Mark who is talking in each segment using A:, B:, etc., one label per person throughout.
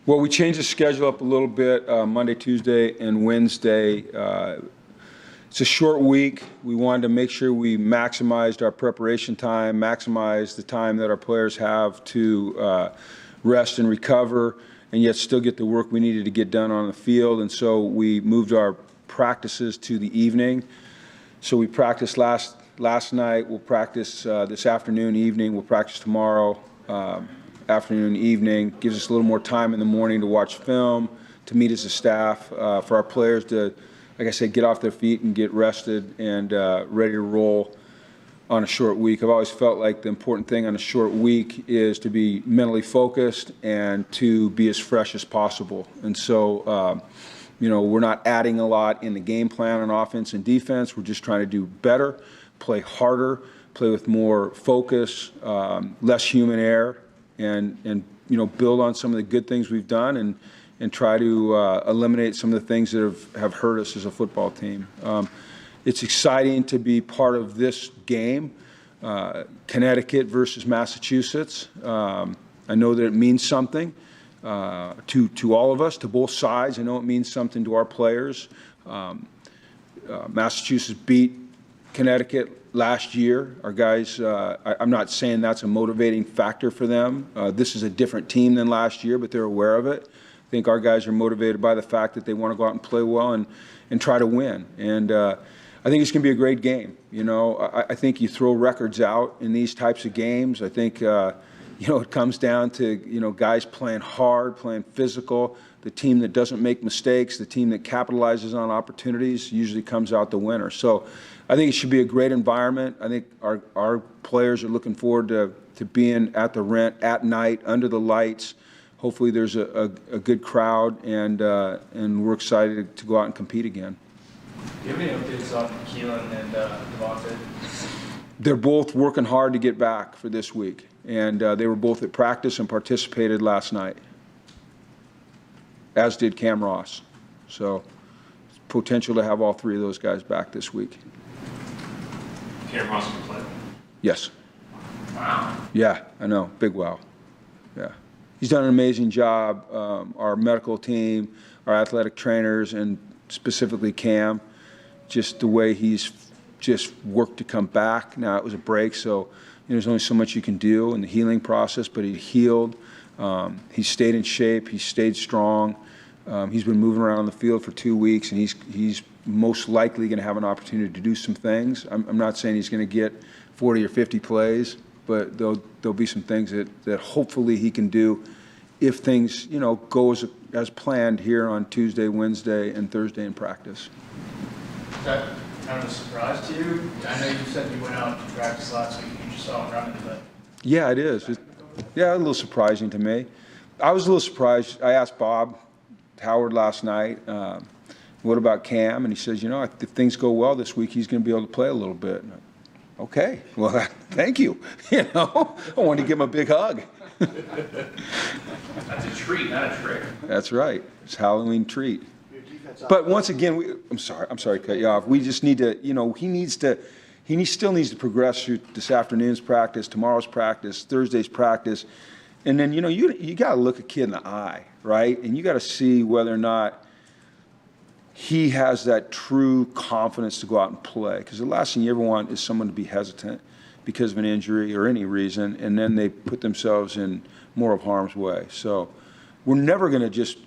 A: Well, we changed the schedule up a little bit, Monday, Tuesday, and Wednesday. It's a short week. We wanted to make sure we maximized our preparation time, maximize the time that our players have to rest and recover, and yet still get the work we needed to get done on the field. And so we moved our practices to the evening. So we practiced last night. We'll practice this afternoon, evening. We'll practice tomorrow. Afternoon, evening, gives us a little more time in the morning to watch film, to meet as a staff, for our players to, like I said, get off their feet and get rested and ready to roll on a short week. I've always felt like the important thing on a short week is to be mentally focused and to be as fresh as possible. And so, we're not adding a lot in the game plan on offense and defense. We're just trying to do better, play harder, play with more focus, less human error, and build on some of the good things we've done and try to eliminate some of the things that have hurt us as a football team. It's exciting to be part of this game, Connecticut versus Massachusetts. I know that it means something to all of us, to both sides. I know it means something to our players. Massachusetts beat Connecticut last year. Our guys, I'm not saying that's a motivating factor for them. This is a different team than last year, but they're aware of it. I think our guys are motivated by the fact that they want to go out and play well and try to win. And I think it's going to be a great game. I think you throw records out in these types of games. I think, it comes down to, guys playing hard, playing physical. The team that doesn't make mistakes, the team that capitalizes on opportunities usually comes out the winner. So I think it should be a great environment. I think our players are looking forward to being at the Rent at night under the lights. Hopefully there's a good crowd, and we're excited to go out and compete again.
B: Do you have any updates on Keelan and Devontae?
A: They're both working hard to get back for this week, and they were both at practice and participated last night, as did Cam Ross. So potential to have all three of those guys back this week.
C: Cam Ross can play?
A: Yes.
B: Wow.
A: Yeah, I know. Big wow. Yeah. He's done an amazing job. Our medical team, our athletic trainers, and specifically Cam, just the way he's just worked to come back. Now, it was a break, so there's only so much you can do in the healing process, but he healed. He stayed in shape. He stayed strong. He's been moving around the field for 2 weeks, and he's most likely going to have an opportunity to do some things. I'm not saying he's going to get 40 or 50 plays, but there'll be some things that hopefully he can do if things go as planned here on Tuesday, Wednesday, and Thursday in practice.
B: Is that kind of a surprise to you? I know you said you went out to practice last week and you just saw him running, but
A: yeah, it is. Yeah, a little surprising to me. I was a little surprised. I asked Bob Howard last night, what about Cam? And he says, if things go well this week, he's going to be able to play a little bit. Okay, well, thank you. I wanted to give him a big hug.
C: That's a treat, not a trick.
A: That's right. It's a Halloween treat. But once again, I'm sorry to cut you off. We just need to, he still needs to progress through this afternoon's practice, tomorrow's practice, Thursday's practice. And then, you got to look a kid in the eye, right? And you got to see whether or not he has that true confidence to go out and play. Because the last thing you ever want is someone to be hesitant because of an injury or any reason, and then they put themselves in more of harm's way. So we're never going to just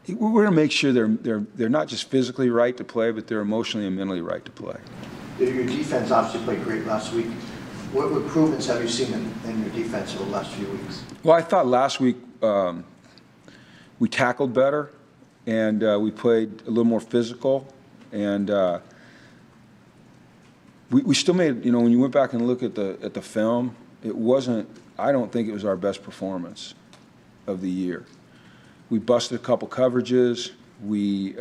A: we're going to make sure they're not just physically right to play, but they're emotionally and mentally right to play.
D: Your defense obviously played great last week. What improvements have you seen in your defense over the last few weeks?
A: Well, I thought last week we tackled better, and we played a little more physical, and we still made, when you went back and look at the film, it wasn't, I don't think it was our best performance of the year. We busted a couple coverages. We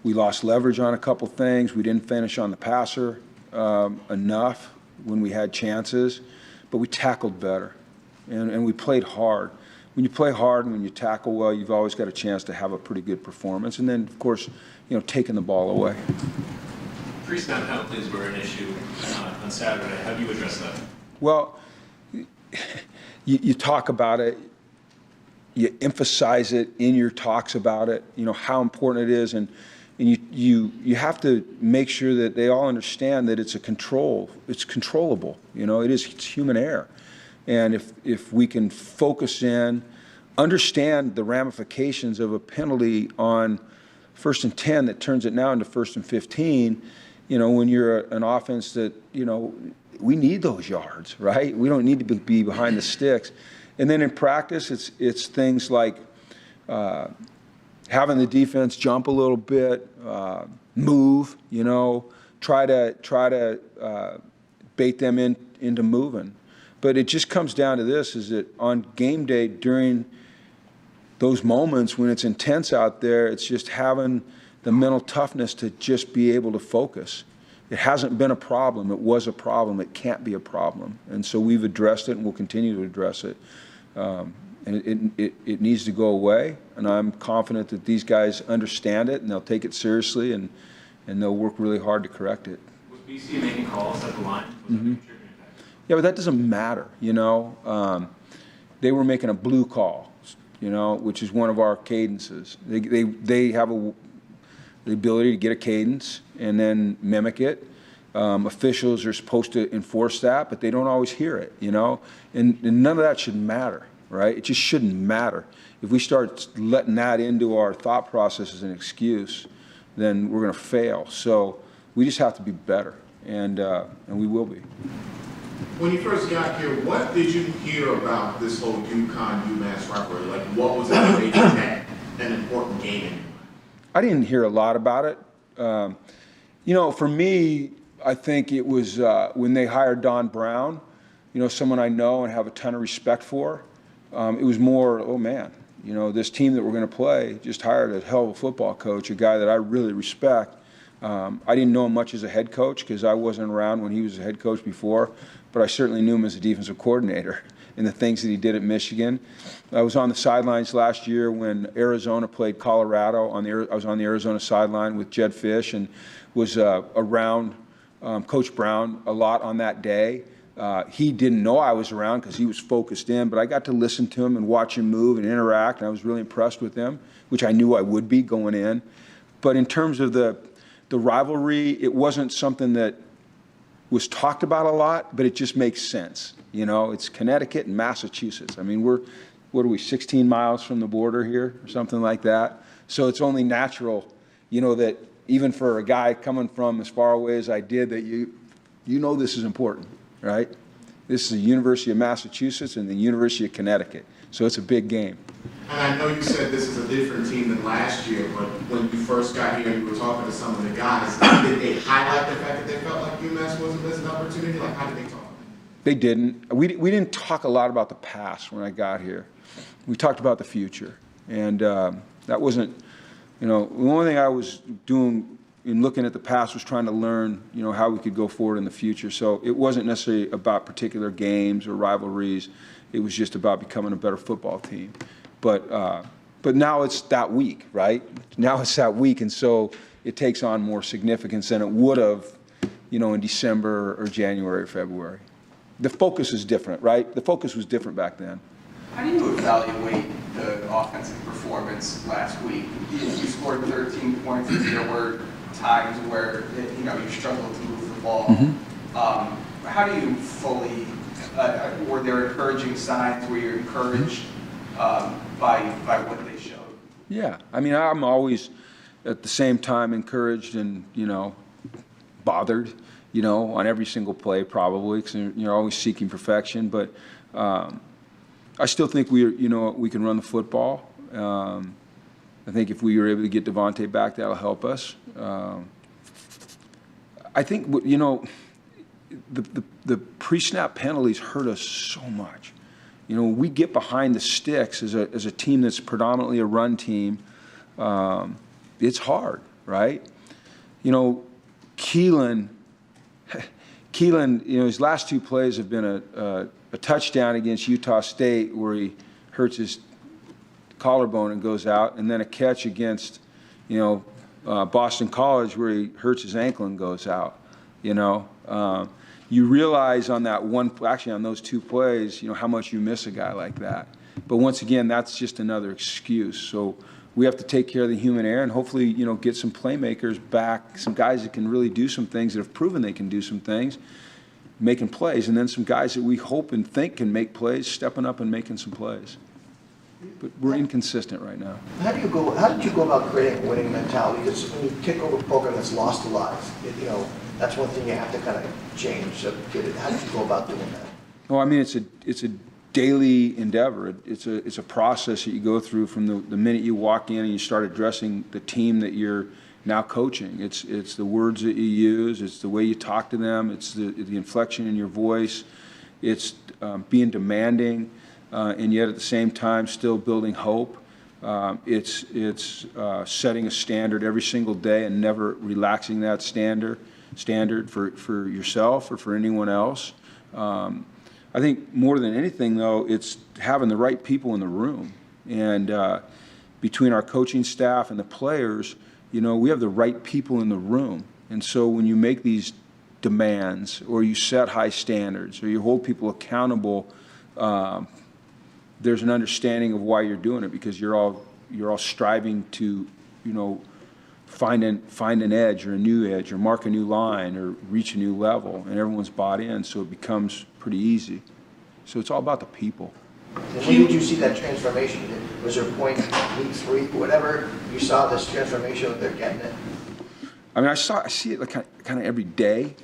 A: lost leverage on a couple things. We didn't finish on the passer enough when we had chances, but we tackled better, and we played hard. When you play hard and when you tackle well, you've always got a chance to have a pretty good performance. And then, of course, taking the ball away.
C: Pre-snap penalties were an issue on Saturday. How do you address that?
A: Well, you talk about it. you emphasize it in your talks about it, how important it is, and you have to make sure that they all understand that it's controllable. It's human error. And if we can focus in, understand the ramifications of a penalty on 1st and 10 that turns it now into 1st and 15, when you're an offense that, we need those yards, right? We don't need to be behind the sticks. And then in practice, it's things like having the defense jump a little bit, move, try to bait them into moving. But it just comes down to this, is that on game day, during those moments when it's intense out there, it's just having the mental toughness to just be able to focus. It hasn't been a problem. It was a problem. It can't be a problem. And so we've addressed it, and we'll continue to address it. And it needs to go away, and I'm confident that these guys understand it, and they'll take it seriously, and they'll work really hard to correct it.
C: Was BC making calls at the line? Was that contributing to that?
A: Yeah, but that doesn't matter, They were making a blue call, which is one of our cadences. They have the ability to get a cadence and then mimic it. Officials are supposed to enforce that, but they don't always hear it, And none of that should matter, right? It just shouldn't matter. If we start letting that into our thought process as an excuse, then we're going to fail. So we just have to be better, and we will be.
E: When you first got here, what did you hear about this whole UConn-UMass rivalry? Like, what was it that made that an important game?
A: I didn't hear a lot about it. For me, I think it was when they hired Don Brown, someone I know and have a ton of respect for. It was more, oh man, this team that we're going to play just hired a hell of a football coach, a guy that I really respect. I didn't know him much as a head coach because I wasn't around when he was a head coach before, but I certainly knew him as a defensive coordinator and the things that he did at Michigan. I was on the sidelines last year when Arizona played Colorado. I was on the Arizona sideline with Jed Fish and was around Coach Brown a lot on that day. He didn't know I was around because he was focused in, but I got to listen to him and watch him move and interact, and I was really impressed with him, which I knew I would be going in. But in terms of the rivalry, it wasn't something that was talked about a lot, but it just makes sense. It's Connecticut and Massachusetts. I mean, what are we, 16 miles from the border here or something like that? So it's only natural, that even for a guy coming from as far away as I did, that this is important, right? This is the University of Massachusetts and the University of Connecticut. So it's a big game.
E: And I know you said this is a different team than last year, but when you first got here and you were talking to some of the guys, did they highlight the fact that they felt like UMass wasn't missing an opportunity? Like, how did they talk?
A: They didn't. We didn't talk a lot about the past when I got here. We talked about the future. And that wasn't, the only thing I was doing in looking at the past was trying to learn, how we could go forward in the future. So it wasn't necessarily about particular games or rivalries. It was just about becoming a better football team. But now it's that week, right? Now it's that week, and so it takes on more significance than it would have, in December or January or February. The focus is different, right? The focus was different back then.
F: How do you evaluate the offensive performance last week? You scored 13 points. There were times where you struggled to move the ball. Mm-hmm. How do you fully? Were there encouraging signs? Were you encouraged by what they showed?
A: Yeah, I mean, I'm always at the same time encouraged and bothered, on every single play probably, because you're always seeking perfection. But I still think we can run the football. I think if we were able to get Devontae back, that'll help us. I think the pre-snap penalties hurt us so much. We get behind the sticks as a team that's predominantly a run team. It's hard, right? Keelan, his last two plays have been a touchdown against Utah State where he hurts his collarbone and goes out, and then a catch against, Boston College where he hurts his ankle and goes out. You realize on that on those two plays, how much you miss a guy like that. But once again, that's just another excuse. So we have to take care of the human error and hopefully, you know, get some playmakers back, some guys that can really do some things, that have proven they can do some things, making plays, and then some guys that we hope and think can make plays, stepping up and making some plays. But we're inconsistent right now.
D: How did you go about creating a winning mentality? Because when you take over a program that's lost a lot, you know, that's one thing you have to kind of change. So get it. How did you go about doing that?
A: Well, I mean, it's a daily endeavor. It's a process that you go through from the minute you walk in and you start addressing the team that you're now coaching. It's the words that you use. It's the way you talk to them. It's the inflection in your voice. It's being demanding, and yet at the same time still building hope. It's setting a standard every single day and never relaxing that standard for yourself or for anyone else. I think more than anything, though, it's having the right people in the room. And between our coaching staff and the players, you know, we have the right people in the room. And so when you make these demands or you set high standards or you hold people accountable, there's an understanding of why you're doing it, because you're all striving to, you know, find an edge or a new edge or mark a new line or reach a new level, and everyone's bought in, so it becomes pretty easy. So it's all about the people.
D: And when did you see that transformation? Was there a point, week 3, whatever, you saw this transformation of they're getting it?
A: I mean, I see it like kind of every day,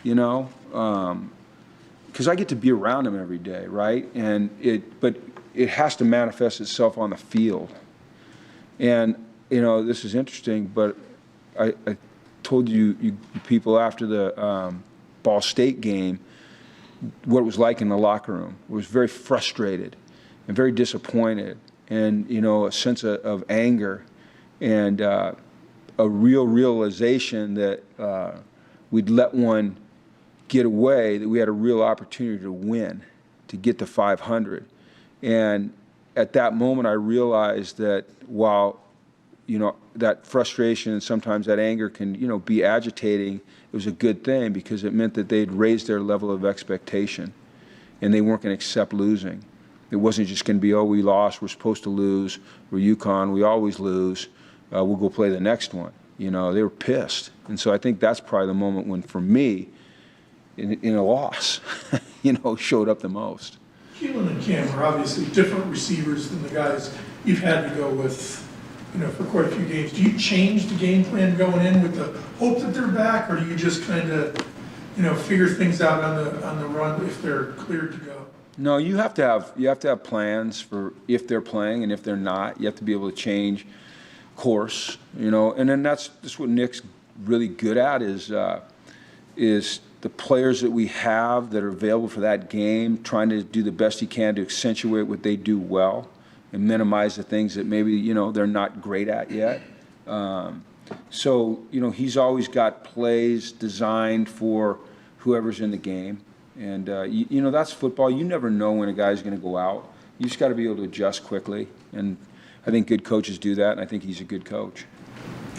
A: you know, because I get to be around them every day, right? But it has to manifest itself on the field. And you know, this is interesting, but I told you people after the Ball State game what it was like in the locker room. It was very frustrated and very disappointed, and you know, a sense of anger and a real realization that we'd let one get away, that we had a real opportunity to win, to get to 500. And at that moment, I realized that while, you know, that frustration and sometimes that anger can, you know, be agitating, it was a good thing because it meant that they'd raised their level of expectation and they weren't going to accept losing. It wasn't just going to be, oh, we lost, we're supposed to lose, we're UConn, we always lose, we'll go play the next one. You know, they were pissed. And so I think that's probably the moment when, for me, in a loss, you know, showed up the most.
G: Keelan and Cam are obviously different receivers than the guys you've had to go with, you know, for quite a few games. Do you change the game plan going in with the hope that they're back, or do you just kind of, you know, figure things out on the run if they're cleared to go?
A: No, you have to have plans for if they're playing and if they're not. You have to be able to change course, you know. And then that's what Nick's really good at is the players that we have that are available for that game, trying to do the best he can to accentuate what they do well and minimize the things that maybe, you know, they're not great at yet. So, you know, he's always got plays designed for whoever's in the game. And, you know, that's football. You never know when a guy's going to go out. You just got to be able to adjust quickly. And I think good coaches do that, and I think he's a good coach.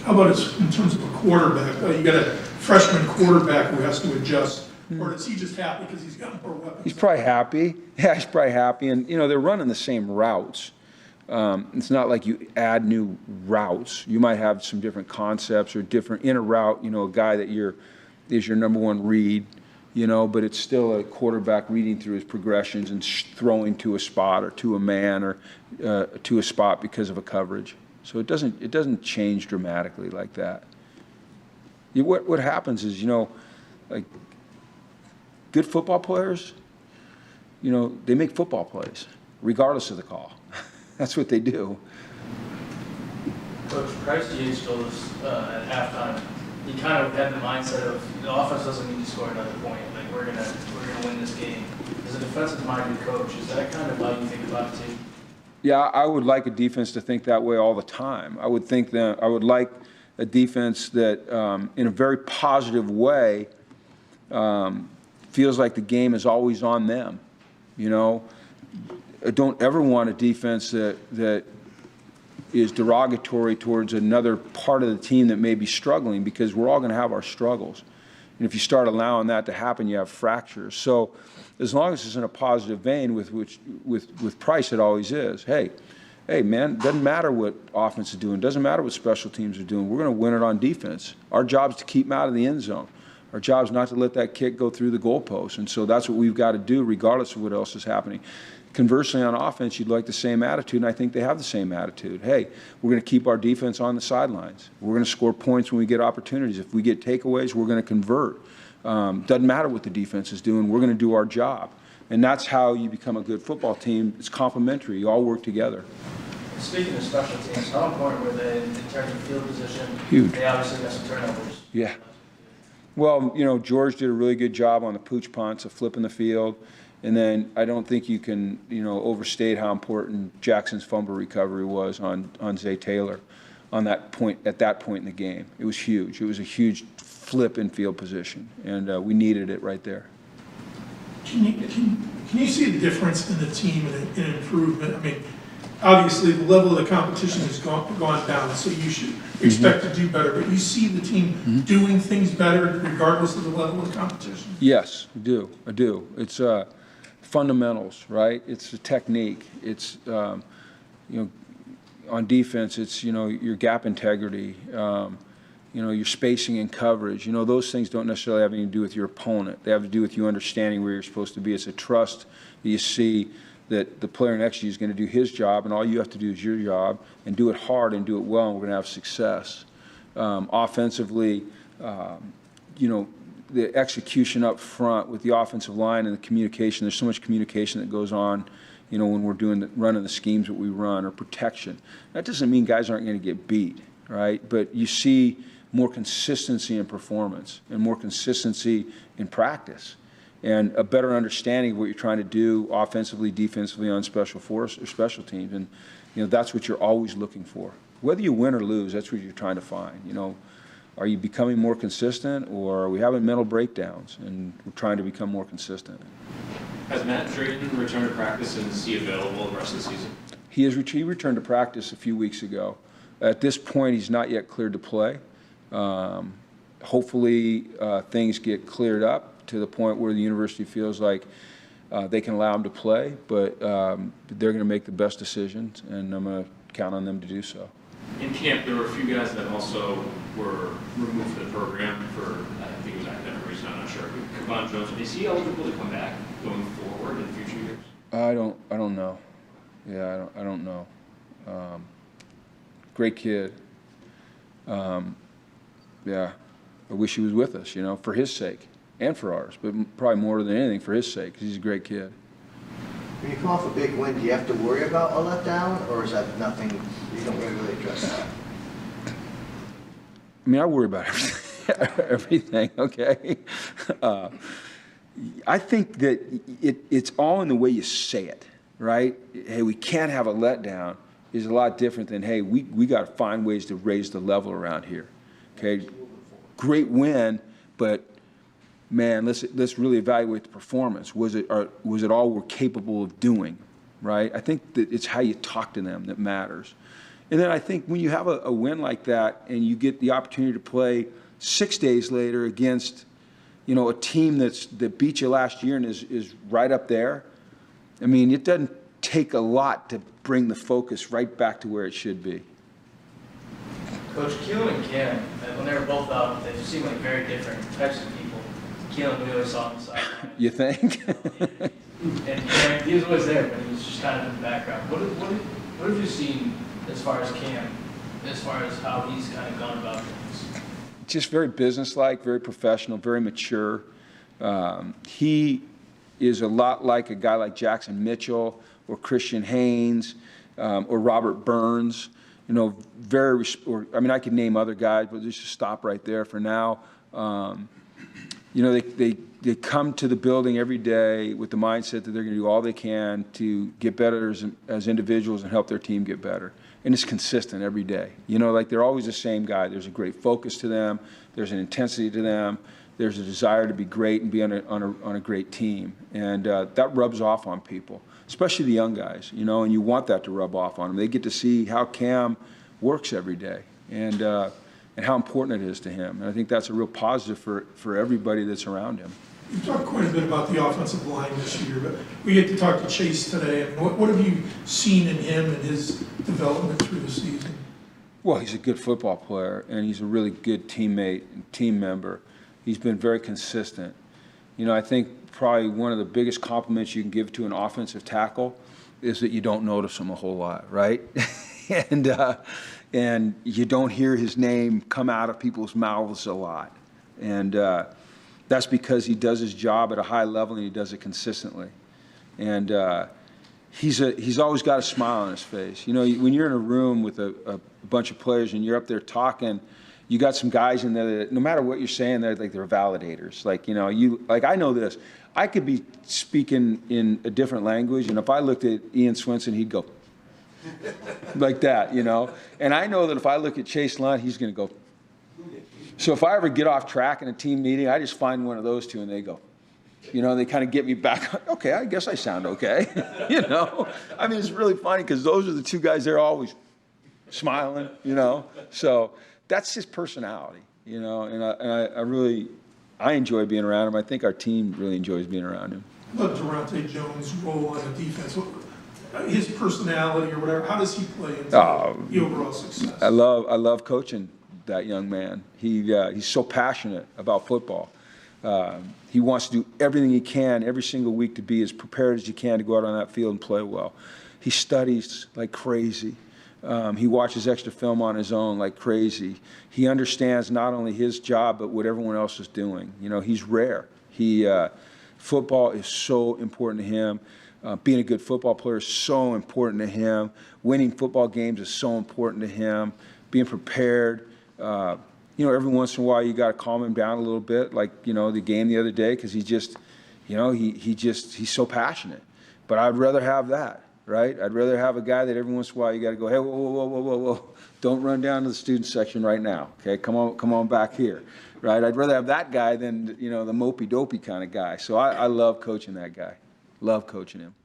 G: How about in terms of a quarterback? You got a freshman quarterback who has to adjust, or is he just happy because he's got more weapons?
A: He's probably happy. Yeah, he's probably happy. And, you know, they're running the same routes. It's not like you add new routes. You might have some different concepts or different in a route, you know, a guy that is your number one read, you know, but it's still a quarterback reading through his progressions and throwing to a spot or to a man or to a spot because of a coverage. So it doesn't change dramatically like that. What happens is, you know, like good football players, you know, they make football plays regardless of the call. That's what they do.
B: Coach Price Yates told us at halftime, he kind of had the mindset of the offense doesn't need to score another point. Like we're gonna win this game. As a defensive-minded coach, is that kind of how you think about the team?
A: Yeah, I would like a defense to think that way all the time. I would like a defense that, in a very positive way, feels like the game is always on them. You know, I don't ever want a defense that is derogatory towards another part of the team that may be struggling, because we're all going to have our struggles. And if you start allowing that to happen, you have fractures. So as long as it's in a positive vein, with Price, it always is. Hey, man, doesn't matter what offense is doing, doesn't matter what special teams are doing. We're going to win it on defense. Our job is to keep them out of the end zone. Our job is not to let that kick go through the goalpost. And so that's what we've got to do regardless of what else is happening. Conversely, on offense, you'd like the same attitude, and I think they have the same attitude. Hey, we're going to keep our defense on the sidelines. We're going to score points when we get opportunities. If we get takeaways, we're going to convert. Doesn't matter what the defense is doing. We're going to do our job. And that's how you become a good football team. It's complementary. You all work together.
B: Speaking of special teams, how important were they in terms of field position?
A: Huge.
B: They obviously got some turnovers.
A: Yeah. Well, George did a really good job on the pooch punts of flipping the field. And then I don't think you can, overstate how important Jackson's fumble recovery was on Zay Taylor at that point in the game. It was huge. It was a huge flip in field position, and we needed it right there.
G: Can you see a difference in the team and an improvement? I mean, obviously the level of the competition has gone down, so you should expect to do better. But you see the team doing things better regardless of the level of competition.
A: Yes, I do. It's fundamentals, right? It's the technique. It's on defense. It's your gap integrity. Your spacing and coverage. Those things don't necessarily have anything to do with your opponent. They have to do with you understanding where you're supposed to be. It's a trust that you see that the player next to you is going to do his job, and all you have to do is your job, and do it hard and do it well, and we're going to have success. Offensively, the execution up front with the offensive line and the communication. There's so much communication that goes on, when we're running the schemes that we run, or protection. That doesn't mean guys aren't going to get beat, right? But you see more consistency in performance and more consistency in practice and a better understanding of what you're trying to do offensively, defensively on special force or special teams. And, that's what you're always looking for. Whether you win or lose, that's what you're trying to find. Are you becoming more consistent, or are we having mental breakdowns and we're trying to become more consistent?
C: Has Matt Drayton returned to practice, and is he available the rest of the season?
A: He returned to practice a few weeks ago. At this point, he's not yet cleared to play. Hopefully, things get cleared up to the point where the university feels like they can allow him to play, but they're going to make the best decisions, and I'm going to count on them to do so.
C: In camp, there were a few guys that also were removed from the program for, I think it was academic reason, I'm not sure. Kevon Jones, is he eligible to come back going forward in future years?
A: I don't know. Yeah, I don't know. Great kid. Yeah, I wish he was with us, for his sake and for ours, but probably more than anything for his sake, because he's a great kid.
D: When you come off a big win, do you have to worry about a letdown, or is that nothing, you don't really address that?
A: I mean, I worry about everything, okay? I think that it's all in the way you say it, right? Hey, we can't have a letdown is a lot different than, hey, we got to find ways to raise the level around here, okay? Great win, but man, let's really evaluate the performance. Was it all we're capable of doing, right? I think that it's how you talk to them that matters. And then I think when you have a win like that and you get the opportunity to play 6 days later against, a team that beat you last year and is right up there, I mean, it doesn't take a lot to bring the focus right back to where it should be.
B: Coach, Keelan and Cam, when they were both out, they seem like very different types of people. Keelan, we always saw on the sideline.
A: You think?
B: And he was always there, but he was just kind of in the background. What have you seen as far as Cam, as far as how he's kind of gone about things?
A: Just very businesslike, very professional, very mature. He is a lot like a guy like Jackson Mitchell or Christian Haynes or Robert Burns. I could name other guys, but just stop right there for now. They come to the building every day with the mindset that they're going to do all they can to get better as individuals and help their team get better. And it's consistent every day. They're always the same guy. There's a great focus to them. There's an intensity to them. There's a desire to be great and be on a great team. And that rubs off on people, especially the young guys, and you want that to rub off on them. They get to see how Cam works every day. And and how important it is to him. And I think that's a real positive for everybody that's around him.
G: You talked quite a bit about the offensive line this year, but we get to talk to Chase today. I mean, what have you seen in him and his development through the season?
A: Well, he's a good football player, and he's a really good teammate and team member. He's been very consistent. You know, I think probably one of the biggest compliments you can give to an offensive tackle is that you don't notice him a whole lot, right? and you don't hear his name come out of people's mouths a lot. And that's because he does his job at a high level and he does it consistently. And he's always got a smile on his face. You know, when you're in a room with a bunch of players and you're up there talking, you got some guys in there that no matter what you're saying, they're validators. Like, you know, I know this. I could be speaking in a different language, and if I looked at Ian Swinson, he'd go like that, you know. And I know that if I look at Chase Lunt, he's going to go. So if I ever get off track in a team meeting, I just find one of those two, and they go. You know, they kind of get me back. Okay, I guess I sound okay. You know, I mean, it's really funny because those are the two guys. They're always smiling. You know, so that's his personality. You know, and I really enjoy being around him. I think our team really enjoys being around him.
G: What Durante Jones' role on the defense? His personality or whatever. How does he play into the overall success?
A: I love coaching that young man. He's so passionate about football. He wants to do everything he can every single week to be as prepared as he can to go out on that field and play well. He studies like crazy. He watches extra film on his own like crazy. He understands not only his job, but what everyone else is doing. You know, he's rare. Football is so important to him. Being a good football player is so important to him. Winning football games is so important to him. Being prepared. You know, every once in a while you got to calm him down a little bit, like, you know, the game the other day, because he just, you know, he's so passionate. But I'd rather have that, right? I'd rather have a guy that every once in a while you got to go, hey, whoa, don't run down to the student section right now, okay? Come on back here, right? I'd rather have that guy than, you know, the mopey-dopey kind of guy. So I love coaching that guy. Love coaching him.